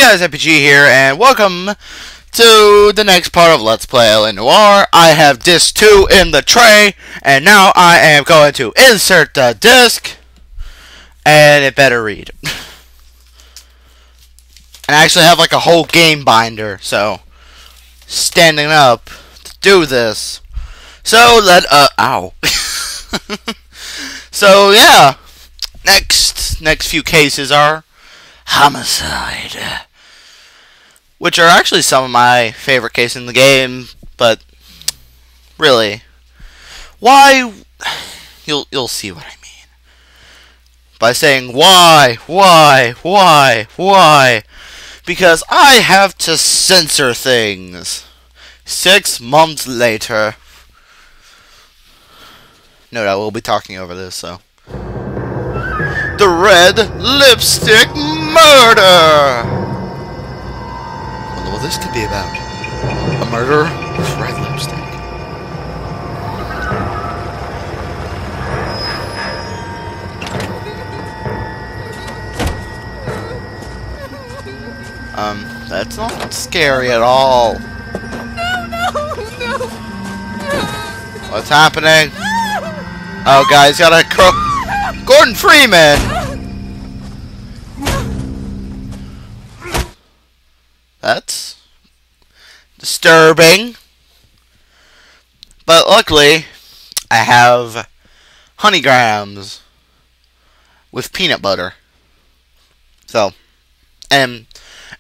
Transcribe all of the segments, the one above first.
guys, RPG here, and welcome to the next part of Let's Play Noire. I have disc 2 in the tray, and now I am going to insert the disc, and it better read. And I actually have like a whole game binder, so standing up to do this. So ow. So yeah, next few cases are Homicide, which are actually some of my favorite cases in the game, but really, why? You'll see what I mean by saying why, because I have to censor things 6 months later. Note I will be talking over this, so. The Red Lipstick Murder! I wonder what this could be about. A murder with red lipstick. That's not scary at all. No. What's happening? Oh, guys, got a Gordon Freeman! That's disturbing. But luckily, I have honey grams with peanut butter. So, and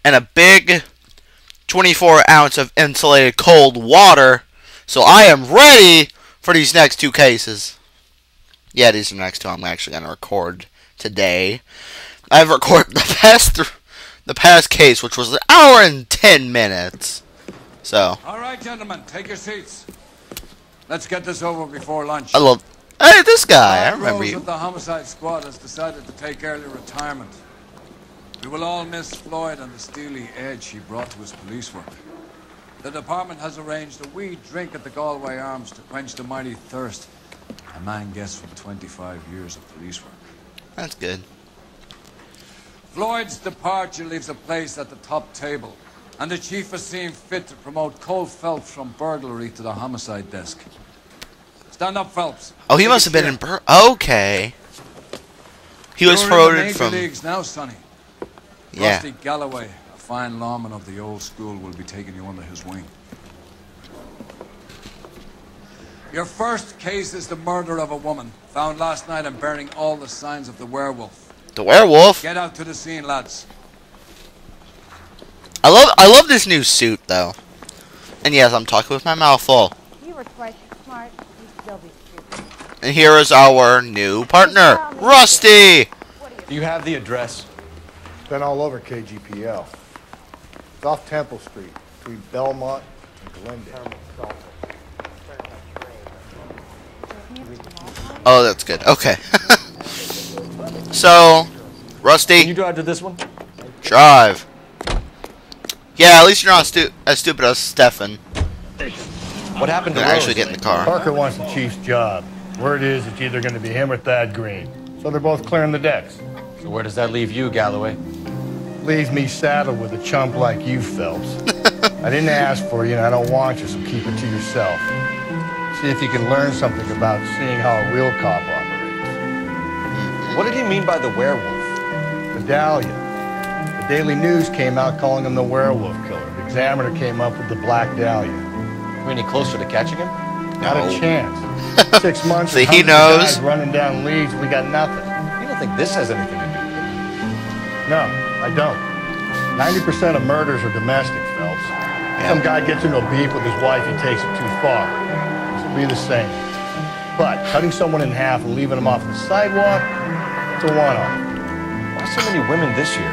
a big 24-ounce of insulated cold water. So I am ready for these next 2 cases. Yeah, these are the next 2 I'm actually going to record today. I've recorded the past case, which was 1 hour and 10 minutes. So. All right, gentlemen, take your seats. Let's get this over before lunch. Hey, this guy. I remember you. The homicide squad has decided to take early retirement. We will all miss Floyd and the steely edge he brought to his police work. The department has arranged a wee drink at the Galway Arms to quench the mighty thirst a man gets from 25 years of police work. That's good. Floyd's departure leaves a place at the top table, and the chief has seen fit to promote Cole Phelps from burglary to the homicide desk. Stand up, Phelps. Oh, he must have been in Okay. He was promoted from... leagues now, Sonny. Yeah. Rusty Galloway, a fine lawman of the old school, will be taking you under his wing. Your first case is the murder of a woman, found last night and bearing all the signs of the werewolf. The werewolf? Get out to the scene, lads. I love this new suit, though. And yes, I'm talking with my mouth full. You were twice as smart. You still be stupid. And here is our new partner, Rusty! Do you have the address? Been all over KGPL. It's off Temple Street, between Belmont and Glendale. Oh, that's good. Okay. So, Rusty. Can you drive to this one? Drive. Yeah, at least you're not as stupid as Stefan. What happened to actually get in the car? Parker wants the chief's job. Word is it's either going to be him or Thad Green. So they're both clearing the decks. So where does that leave you, Galloway? Leaves me saddled with a chump like you, Phelps. I didn't ask for you and I don't want you, so keep it to yourself. See if you can learn something about seeing how a real cop operates. What did he mean by the werewolf? Medallion. The Daily News came out calling him the werewolf killer. The Examiner came up with the Black Dahlia. Are we any closer to catching him? Not a chance. 6 months. See, he knows. Guys running down leads. We got nothing. You don't think this has anything to do with it? No, I don't. 90% of murders are domestic, Phelps. Some guy gets into a beef with his wife, he takes it too far. This will be the same. But cutting someone in half and leaving them off the sidewalk, it's a one-off. Why so many women this year?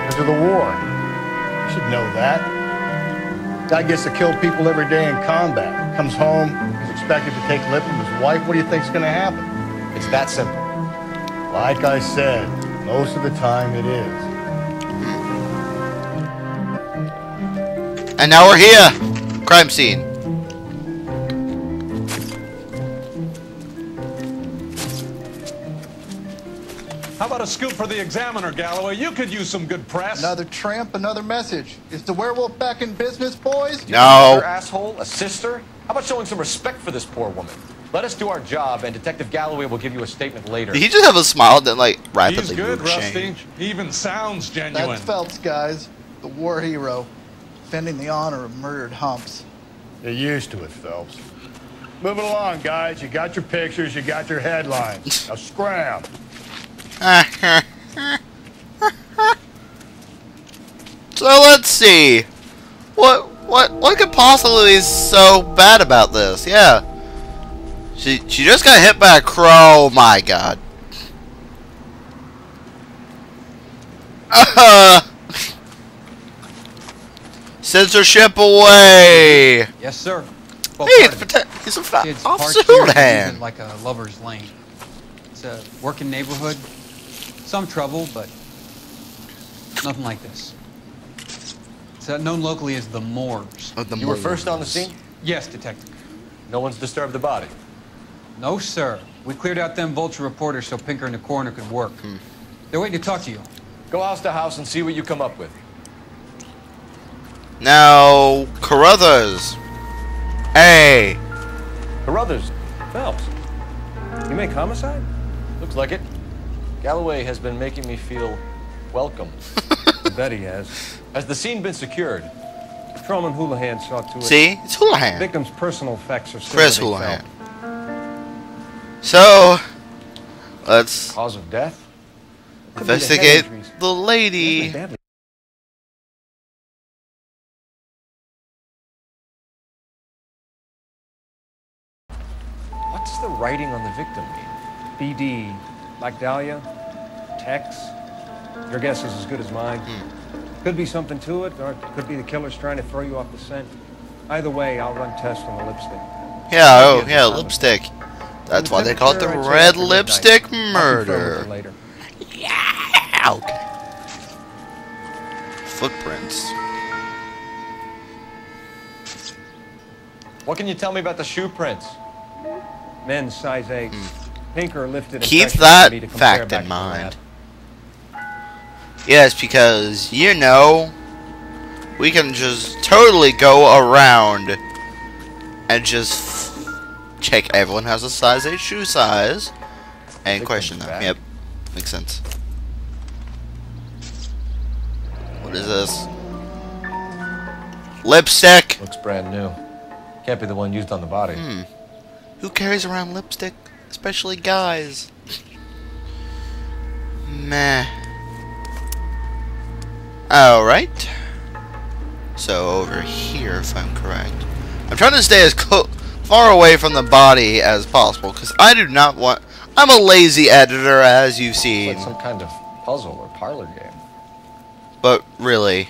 Because of the war. You should know that. Guy gets to kill people every day in combat. Comes home, he's expected to take lip from his wife. What do you think's going to happen? It's that simple. Like I said, most of the time it is. And now we're here. Crime scene. How about a scoop for the Examiner, Galloway? You could use some good press. Another tramp, another message. Is the werewolf back in business, boys? No. Your asshole, a sister? How about showing some respect for this poor woman? Let us do our job, and Detective Galloway will give you a statement later. Did he just have a smile that like He's rapidly good, moved Rusty. change? He even sounds genuine. That's Phelps, guys. The war hero. Defending the honor of murdered humps. You're used to it, Phelps. Moving along, guys. You got your pictures, you got your headlines. Now scram. So let's see. What could possibly be so bad about this? Yeah. She just got hit by a crow. Oh my god. Censorship away. Yes, sir. Well, Hey, part of it. he's a fat Kids officer parked here and use hand. it like a lover's lane. It's a working neighborhood. Some trouble, but nothing like this. It's known locally as the Moors. Oh, the You were first on the Moors. scene? Yes, detective. No one's disturbed the body. No, sir. We cleared out them vulture reporters so Pinker and the coroner could work. They're waiting to talk to you. Go house to house and see what you come up with. Now, Carruthers. Hey. Carruthers, Phelps. You make Homicide? Looks like it. Galloway has been making me feel welcome. I bet he has. Has the scene been secured? Patrolman Houlihan saw to it. See? It's Houlihan. Victim's personal effects are still Chris where they Houlihan. fell. So, let's Cause of death? investigate head injuries. the lady. Badly. What's the writing on the victim mean? BD, Black Dahlia, Tex. Your guess is as good as mine. Could be something to it, or it could be the killer's trying to throw you off the scent. Either way, I'll run tests on the lipstick. Yeah, oh, yeah, lipstick. That's why they call it the Temperature, I'd say red after midnight. lipstick I'll confirm with murder. you later. Yeah, okay. Footprints. What can you tell me about the shoe prints? Men's size 8. Pinker lifted Keep impressions that for me to compare fact back in to the mind. lab. Yes, because, you know, we can just totally go around and just check everyone has a size 8 shoe size and question them. back. Yep, makes sense. What is this? Lipstick! Looks brand new. Can't be the one used on the body. Who carries around lipstick? Especially guys. Meh. Alright. So over here, if I'm correct. I'm trying to stay as far away from the body as possible, because I do not want... I'm a lazy editor, as you've It's seen. like some kind of puzzle or parlor game. But really...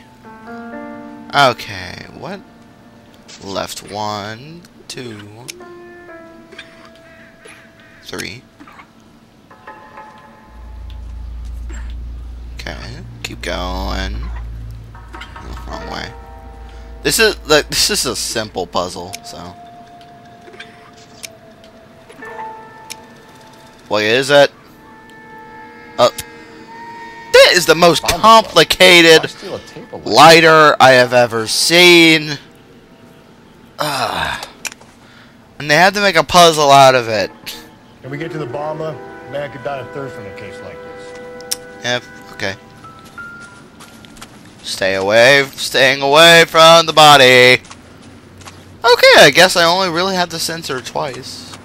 Okay, what? Left 1, 2... 3. Okay, keep going. Oh, wrong way. This is a simple puzzle, so. What is it? That is the most Why complicated steal a table leg? lighter I have ever seen. And they had to make a puzzle out of it. Can we get to the bomba? Man could die of thirst in a case like this. Yep, okay. Staying away from the body. Okay, I guess I only really have to censor twice.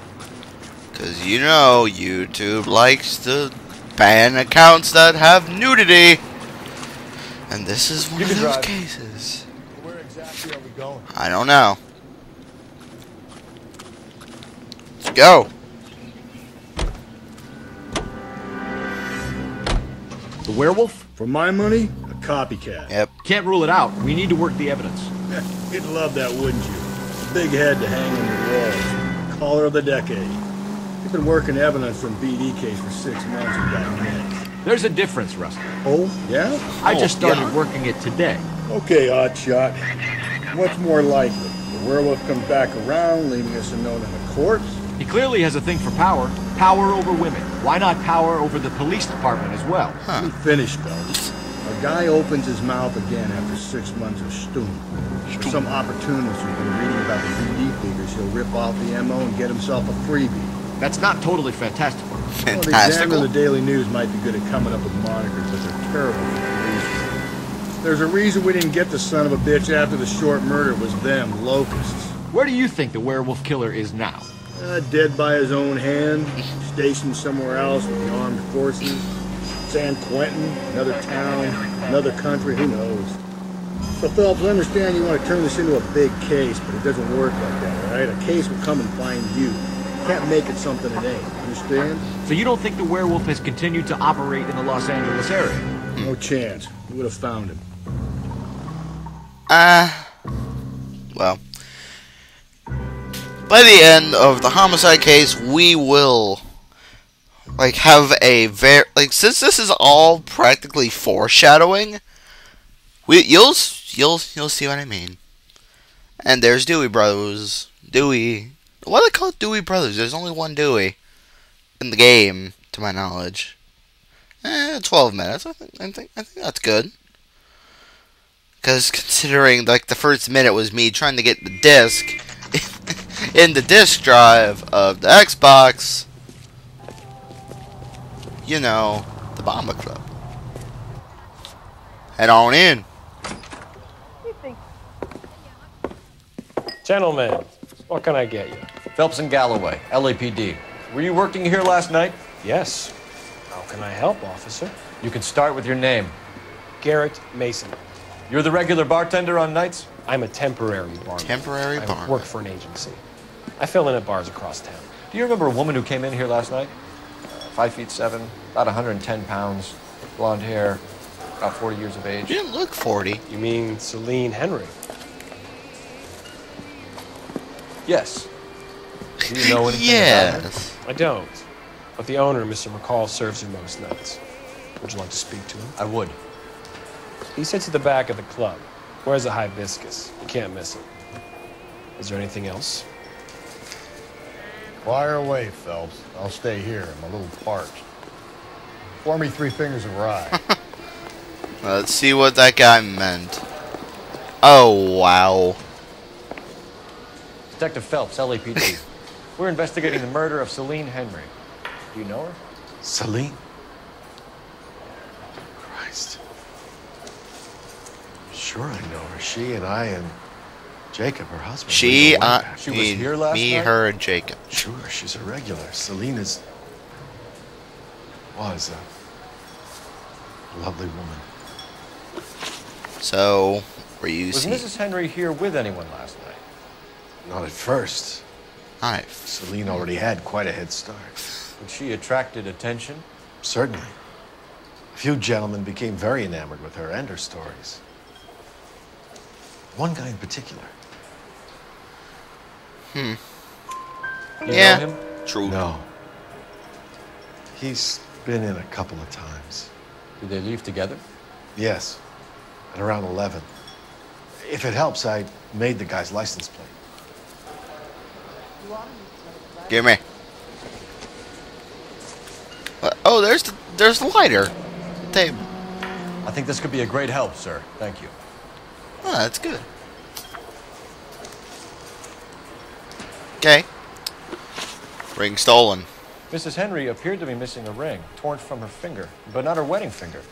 Because you know, YouTube likes to ban accounts that have nudity. And this is one You of can those drive. cases. Where exactly are we going? I don't know. Let's go. The werewolf? For my money, a copycat. Yep. Can't rule it out. We need to work the evidence. You'd love that, wouldn't you? Big head to hang on the walls. Caller of the decade. You've been working evidence from BD case for 6 months and got next. There's a difference, Rusty. Oh, yeah? I just started yeah. working it today. Okay, Oddshot. What's more likely? The werewolf comes back around, leaving us a note in the corpse, He clearly has a thing for power. Power over women. Why not power over the police department as well? Let me finish, fellas. A guy opens his mouth again after 6 months of stewing. For some opportunist who's been reading about the UD figures, he'll rip off the MO and get himself a freebie. That's not totally fantastical. Well, the Examiner and the Daily News might be good at coming up with monikers, but they're terrible for police. There's a reason we didn't get the son of a bitch after the short murder was them, locusts. Where do you think the werewolf killer is now? Dead by his own hand, stationed somewhere else with the armed forces. San Quentin, another town, another country, who knows? So, Phelps, I understand you want to turn this into a big case, but it doesn't work like that, all right? A case will come and find you. You can't make it something it ain't, understand? So you don't think the werewolf has continued to operate in the Los Angeles area? No chance. We would have found him. Well. By the end of the homicide case, we will have a since this is all practically foreshadowing, you'll see what I mean. And there's Dewey Brothers. Dewey. Why do they call it Dewey Brothers? There's only one Dewey in the game, to my knowledge. 12 minutes. I think that's good. Because considering the first minute was me trying to get the disc in the disk drive of the Xbox. You know, the Bomber Club. Head on in. Gentlemen, what can I get you? Phelps and Galloway, LAPD. Were you working here last night? Yes. How can I help, officer? You can start with your name. Garrett Mason. You're the regular bartender on nights? I'm a temporary bartender. Temporary bartender. I work for an agency. I fill in at bars across town. Do you remember a woman who came in here last night? 5'7", about 110 pounds, blonde hair, about 40 years of age. You didn't look 40. You mean Celine Henry? Yes. Do you know anything about her? I don't. But the owner, Mr. McCall, serves you most nights. Would you like to speak to him? I would. He sits at the back of the club. Wears a hibiscus. You can't miss him. Is there anything else? Fire away, Phelps. I'll stay here. I'm a little parched. Pour me 3 fingers of rye. Let's see what that guy meant. Oh, wow. Detective Phelps, LAPD. We're investigating the murder of Celine Henry. Do you know her? Celine? Christ. Sure I know her. She and I and Jacob, her husband. She was here last me, night? her, and Jacob. Sure, she's a regular. Celine was a lovely woman. So, were you Was Mrs. Henry here with anyone last night? Not at first. Hi. Celine already had quite a head start. And she attracted attention? Certainly. A few gentlemen became very enamored with her and her stories. One guy in particular. You Yeah. know him? True. No. He's been in a couple of times. Did they leave together? Yes. At around 11. If it helps, I made the guy's license plate. Give me. Oh, there's the lighter. Table. I think this could be a great help, sir. Thank you. Oh, that's good. Okay. Ring stolen. Mrs. Henry appeared to be missing a ring, torn from her finger, but not her wedding finger.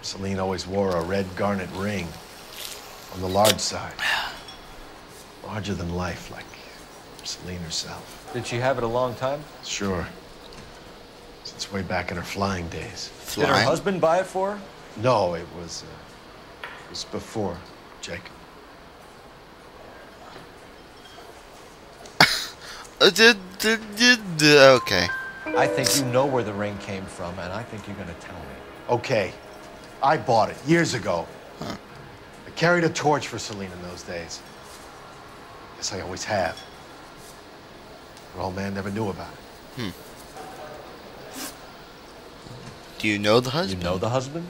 Celine always wore a red garnet ring on the large side. Larger than life, like Celine herself. Did she have it a long time? Sure. Since way back in her flying days. Did her husband buy it for her? No, it was before Jacob. Okay. I think you know where the ring came from, and I think you're going to tell me. Okay. I bought it years ago. I carried a torch for Celine in those days. Guess I always have. Her old man never knew about it. Do you know the husband? You know the husband?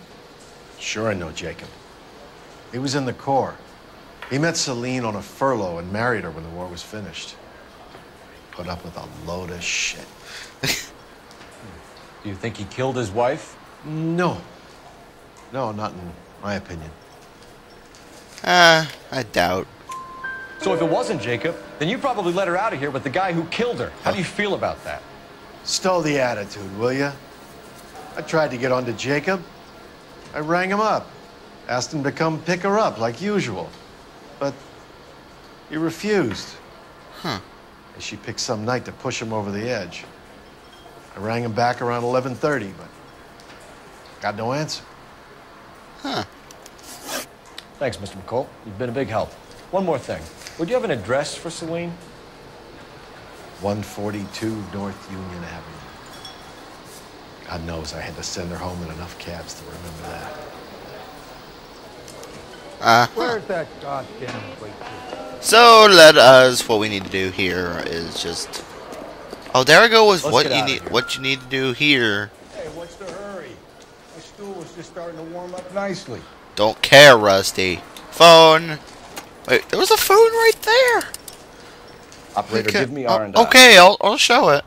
Sure I know Jacob. He was in the Corps. He met Celine on a furlough and married her when the war was finished. put up with a load of shit. Do you think he killed his wife? No. No, not in my opinion. I doubt. So if it wasn't Jacob, then you probably let her out of here with the guy who killed her. How do you feel about that? Stow the attitude, will ya? I tried to get on to Jacob. I rang him up. Asked him to come pick her up, like usual. But he refused. Huh. And she picked some night to push him over the edge. I rang him back around 11:30, but got no answer. Huh. Thanks, Mr. McCall. You've been a big help. One more thing. Would you have an address for Celine? 142 North Union Avenue. God knows I had to send her home in enough cabs to remember that. Where's that goddamn wait? So let us. What we need to do here is just. Oh, there we go. With Let's what get you out of need. here. What you need to do here. Hey, what's the hurry? My stool was just starting to warm up nicely. Don't care, Rusty. Phone. Wait, there was a phone right there. Operator, Okay. give me Oh, R&I. okay, I'll show it.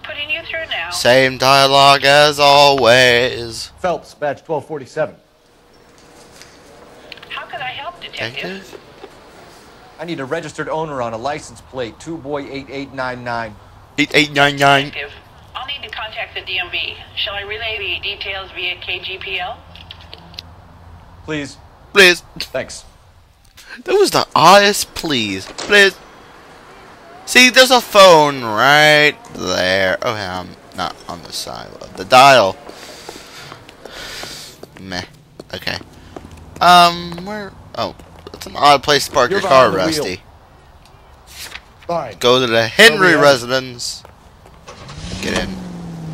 Putting you through now. Same dialogue as always. Phelps, badge 1247. How can I help, detective? Detective? I need a registered owner on a license plate, 2boy8899. 8899. Detective, I'll need to contact the DMV. Shall I relay the details via KGPL? Please. Please. Thanks. That was the oddest please. Please. See, there's a phone right there. Oh, yeah, I'm not on the side of the dial. Meh. Okay. Where? Oh, it's an odd place to park You're your car, behind the wheel. Rusty. Fine. Go to the Henry Over here. residence. Get in.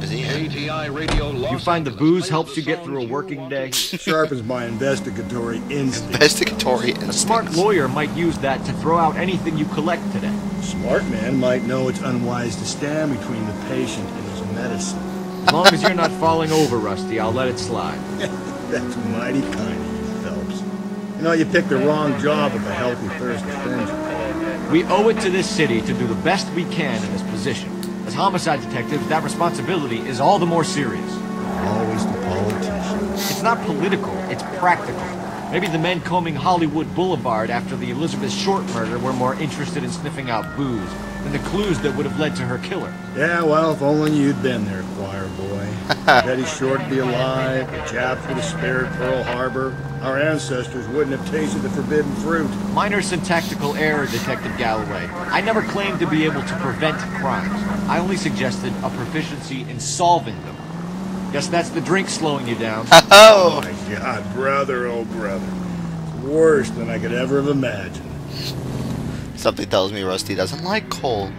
Is he in? You find the booze helps you get through a working day? Sharpens my investigatory instinct. Investigatory A smart instincts. lawyer might use that to throw out anything you collect today. Smart man might know it's unwise to stand between the patient and his medicine. As long as you're not falling over, Rusty, I'll let it slide. That's mighty kind of you, Phelps. You know, you picked the wrong job if a healthy thirst offends you. We owe it to this city to do the best we can in this position. As homicide detectives, that responsibility is all the more serious. Always the politician. It's not political, it's practical. Maybe the men combing Hollywood Boulevard after the Elizabeth Short murder were more interested in sniffing out booze than the clues that would have led to her killer. Yeah, well, if only you'd been there, choir boy. Betty Short to be alive, the Japs would have spared Pearl Harbor. Our ancestors wouldn't have tasted the forbidden fruit. Minor syntactical error, Detective Galloway. I never claimed to be able to prevent crimes. I only suggested a proficiency in solving them. Guess that's the drink slowing you down. Oh my God, brother, oh brother. It's worse than I could ever have imagined. Something tells me Rusty doesn't like coal.